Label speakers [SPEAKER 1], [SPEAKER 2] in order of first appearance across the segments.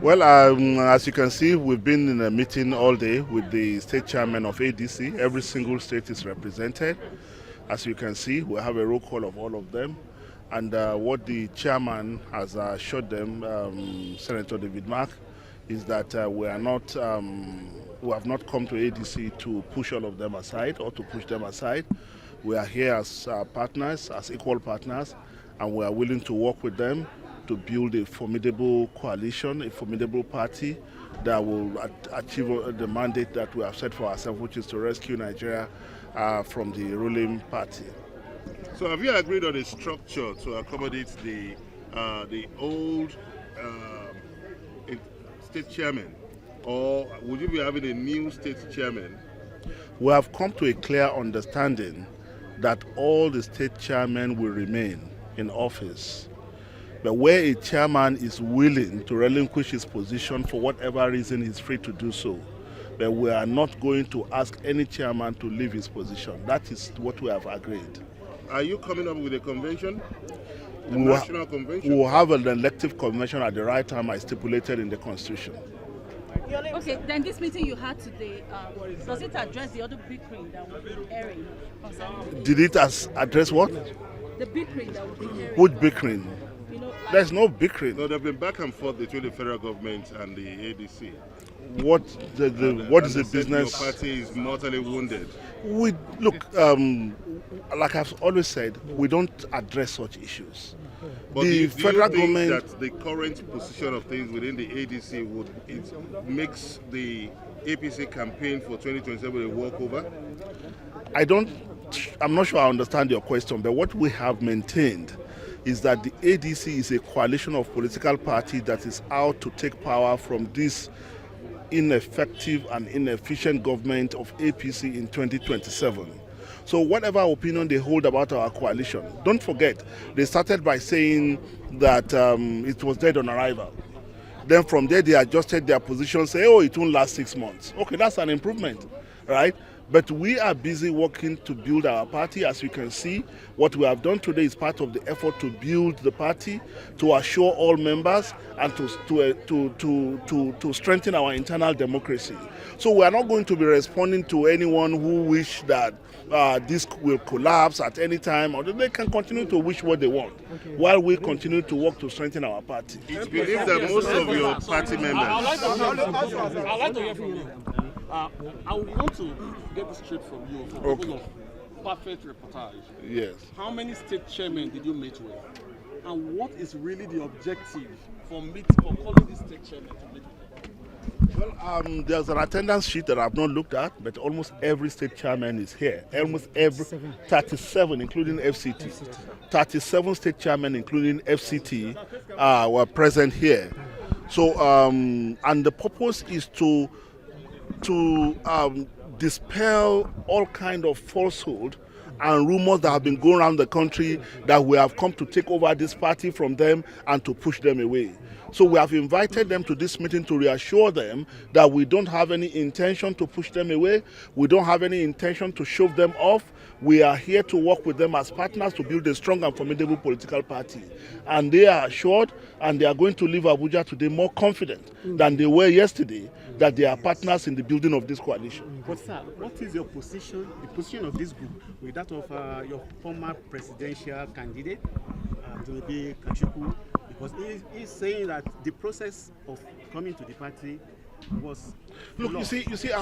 [SPEAKER 1] Well, as you can see, we've been in a meeting all day with the state chairman of ADC. Every single state is represented. As you can see, we have a roll call of all of them. And what the chairman has assured them, Senator David Mark, is that we have not come to ADC to push all of them aside or to push them aside. We are here as partners, as equal partners, and we are willing to work with them to build a formidable coalition, a formidable party that will achieve the mandate that we have set for ourselves, which is to rescue Nigeria from the ruling party.
[SPEAKER 2] So have you agreed on a structure to accommodate the old state chairman, or would you be having a new state chairman?
[SPEAKER 1] We have come to a clear understanding that all the state chairmen will remain in office. But where a chairman is willing to relinquish his position for whatever reason, he's free to do so. But we are not going to ask any chairman to leave his position. That is what we have agreed.
[SPEAKER 2] Are you coming up with a convention?
[SPEAKER 1] National convention? We will have an elective convention at the right time as stipulated in the Constitution.
[SPEAKER 3] Okay, then this meeting you had today, does it address the other bickering that we've been airing?
[SPEAKER 1] Did it address what?
[SPEAKER 3] The bickering that we've been airing.
[SPEAKER 1] Which bickering? There's no bickering.
[SPEAKER 2] No, there have been back and forth between the federal government and the ADC.
[SPEAKER 1] What is the business?
[SPEAKER 2] Your party is mortally wounded.
[SPEAKER 1] Like I've always said, we don't address such issues.
[SPEAKER 2] But do you think that the current position of things within the ADC makes the APC campaign for 2027 a walkover?
[SPEAKER 1] I'm not sure I understand your question, but what we have maintained is that the ADC is a coalition of political parties that is out to take power from this ineffective and inefficient government of APC in 2027. So whatever opinion they hold about our coalition, don't forget, they started by saying that it was dead on arrival. Then from there, they adjusted their position, say, oh, it won't last 6 months. Okay, that's an improvement, right? But we are busy working to build our party. As you can see, what we have done today is part of the effort to build the party, to assure all members, and to strengthen our internal democracy. So we are not going to be responding to anyone who wish that this will collapse at any time, or they can continue to wish what they want, while we continue to work to strengthen our party.
[SPEAKER 2] It's believed that most of your party members...
[SPEAKER 4] I'd like to hear from you. I want to get this straight from you for purpose of perfect reportage.
[SPEAKER 1] Yes.
[SPEAKER 4] How many state chairmen did you meet with? And what is really the objective for calling this state chairman to meet with?
[SPEAKER 1] Well, there's an attendance sheet that I've not looked at, but almost every state chairman is here. Almost every 37, including FCT. 37 state chairmen, including FCT, were present here. So, and the purpose is to dispel all kind of falsehood and rumors that have been going around the country that we have come to take over this party from them and to push them away. So we have invited them to this meeting to reassure them that we don't have any intention to push them away. We don't have any intention to shove them off. We are here to work with them as partners to build a strong and formidable political party. And they are assured, and they are going to leave Abuja today more confident than they were yesterday, that they are partners in the building of this coalition.
[SPEAKER 5] But sir, what is your position, the position of this group, with that of your former presidential candidate, Abdullahi Kachuku? Because he's saying that the process of coming to the party was...
[SPEAKER 1] Look, you see, I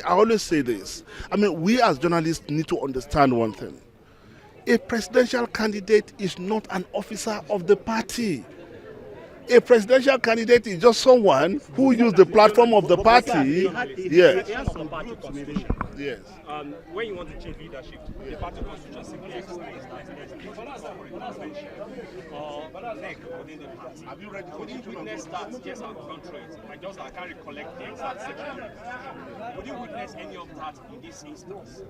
[SPEAKER 1] always say this. I mean, we as journalists need to understand one thing. A presidential candidate is not an officer of the party. A presidential candidate is just someone who used the platform of the party. Yes. Yes.
[SPEAKER 6] When you want to change leadership, the party constitution simply explains that within the party. Have you read the constitution? Would you witness that? Yes, I've gone through it. I can't recollect the exact section. Would you witness any of that in this instance?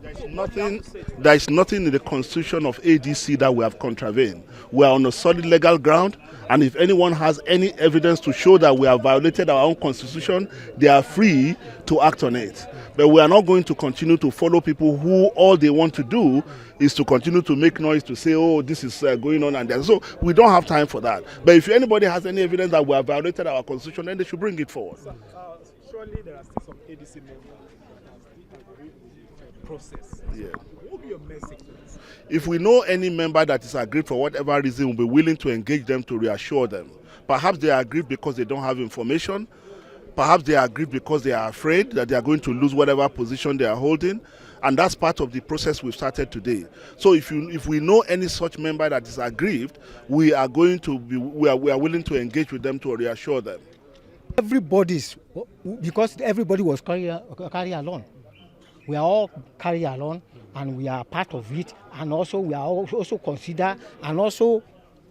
[SPEAKER 1] There is nothing in the constitution of ADC that we have contravened. We are on a solid legal ground, and if anyone has any evidence to show that we have violated our own constitution, they are free to act on it. But we are not going to continue continue to follow people who all they want to do is to continue to make noise to say, oh, this is going on and there. So we don't have time for that. But if anybody has any evidence that we have violated our constitution, then they should bring it forward.
[SPEAKER 7] Surely there are still some ADC members that agree with the process.
[SPEAKER 1] Yeah.
[SPEAKER 7] What will be your message to this?
[SPEAKER 1] If we know any member that is aggrieved for whatever reason, we'll be willing to engage them to reassure them. Perhaps they are aggrieved because they don't have information. Perhaps they are aggrieved because they are afraid that they are going to lose whatever position they are holding. And that's part of the process we've started today. So if we know any such member that is aggrieved, we are willing to engage with them to reassure them.
[SPEAKER 8] Because everybody was carry along. We are all carry along, and we are part of it, and also we are also consider, and also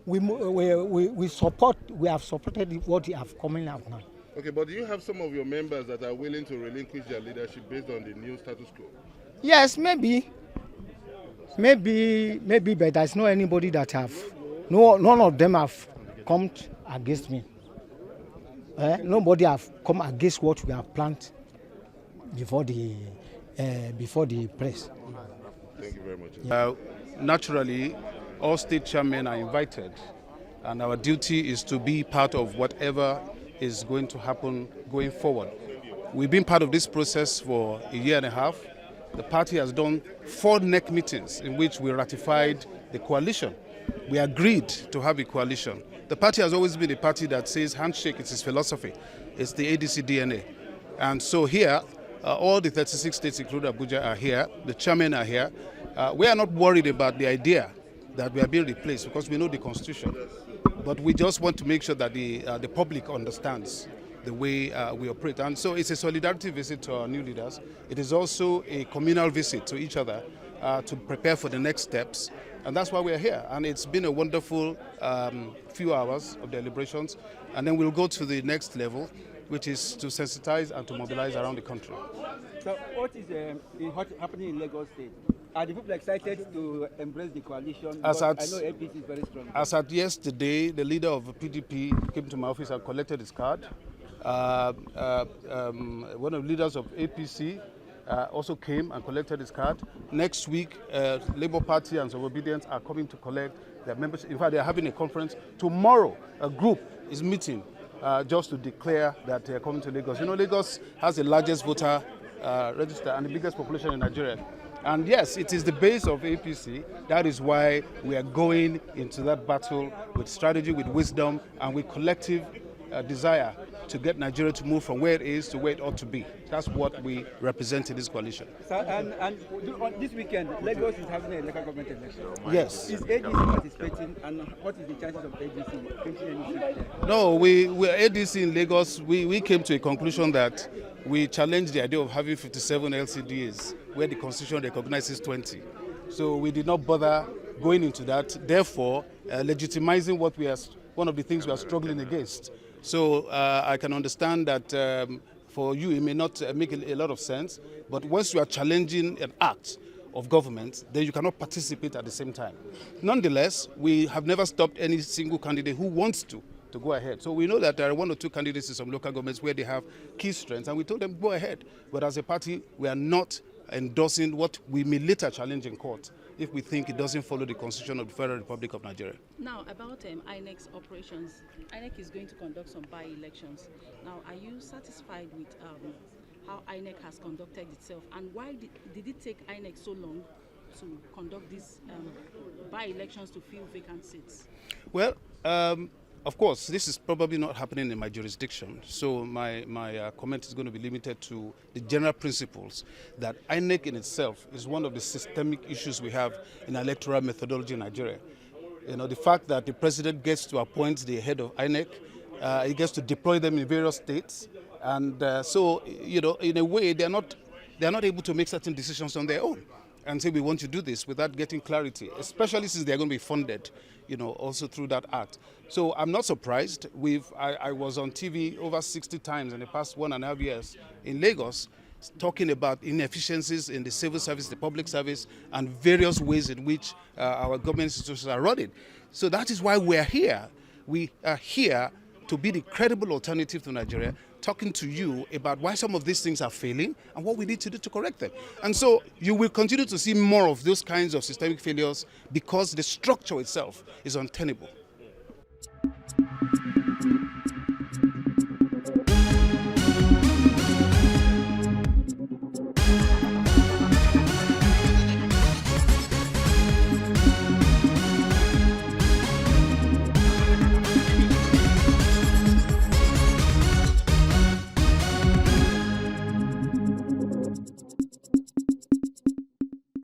[SPEAKER 8] we support. We have supported what you have coming out now.
[SPEAKER 2] Okay, but do you have some of your members that are willing to relinquish their leadership based on the new status quo?
[SPEAKER 8] Yes, maybe, but there's no anybody that have. None of them have come against me. Nobody have come against what we have planned before the press.
[SPEAKER 2] Thank you very much.
[SPEAKER 9] Naturally, all state chairmen are invited, and our duty is to be part of whatever is going to happen going forward. We've been part of this process for a year and a half. The party has done 4 NEC meetings in which we ratified the coalition. We agreed to have a coalition. The party has always been a party that says handshake is its philosophy. It's the ADC DNA. And so here, all the 36 states, including Abuja, are here. The chairmen are here. We are not worried about the idea that we are being replaced because we know the constitution. But we just want to make sure that the public understands the way we operate. And so it's a solidarity visit to our new leaders. It is also a communal visit to each other to prepare for the next steps. And that's why we're here. And it's been a wonderful few hours of deliberations. And then we'll go to the next level, which is to sensitize and to mobilize around the country.
[SPEAKER 10] So what is happening in Lagos State? Are the people excited to embrace the coalition? I know APC is very strong.
[SPEAKER 9] As at yesterday, the leader of PDP came to my office and collected his card. One of the leaders of APC also came and collected his card. Next week, Labour Party and Obedience are coming to collect their membership. In fact, they are having a conference. Tomorrow, a group is meeting just to declare that they are coming to Lagos. You know, Lagos has the largest voter register and the biggest population in Nigeria. And yes, it is the base of APC. That is why we are going into that battle with strategy, with wisdom, and with collective desire to get Nigeria to move from where it is to where it ought to be. That's what we represent in this coalition.
[SPEAKER 10] So, and this weekend, Lagos is having a local government election.
[SPEAKER 9] Yes.
[SPEAKER 10] Is ADC participating, and what is the chances of ADC taking any seat there?
[SPEAKER 9] No, we're ADC in Lagos. We came to a conclusion that we challenged the idea of having 57 LCDs where the Constitution recognizes 20. So we did not bother going into that, therefore legitimizing what one of the things we are struggling against. So I can understand that for you it may not make a lot of sense, but once you are challenging an act of government, then you cannot participate at the same time. Nonetheless, we have never stopped any single candidate who wants to go ahead. So we know that there are 1 or 2 candidates in some local governments where they have key strengths, and we told them go ahead. But as a party, we are not endorsing what we may later challenge in court if we think it doesn't follow the Constitution of the Federal Republic of Nigeria.
[SPEAKER 3] Now, about INEC's operations, INEC is going to conduct some by-elections. Now, are you satisfied with how INEC has conducted itself, and why did it take INEC so long to conduct these by-elections to fill vacant seats?
[SPEAKER 9] Well, of course, this is probably not happening in my jurisdiction, so my comment is going to be limited to the general principles that INEC in itself is one of the systemic issues we have in electoral methodology in Nigeria. You know, the fact that the president gets to appoint the head of INEC, he gets to deploy them in various states, and so, you know, in a way, they are not able to make certain decisions on their own and say we want to do this without getting clarity, especially since they are going to be funded, you know, also through that act. So I'm not surprised. I was on TV over 60 times in the past 1.5 years in Lagos talking about inefficiencies in the civil service, the public service, and various ways in which our government institutions are running. So that is why we're here. We are here to to be the credible alternative to Nigeria, talking to you about why some of these things are failing and what we need to do to correct them. And so you will continue to see more of those kinds of systemic failures because the structure itself is untenable.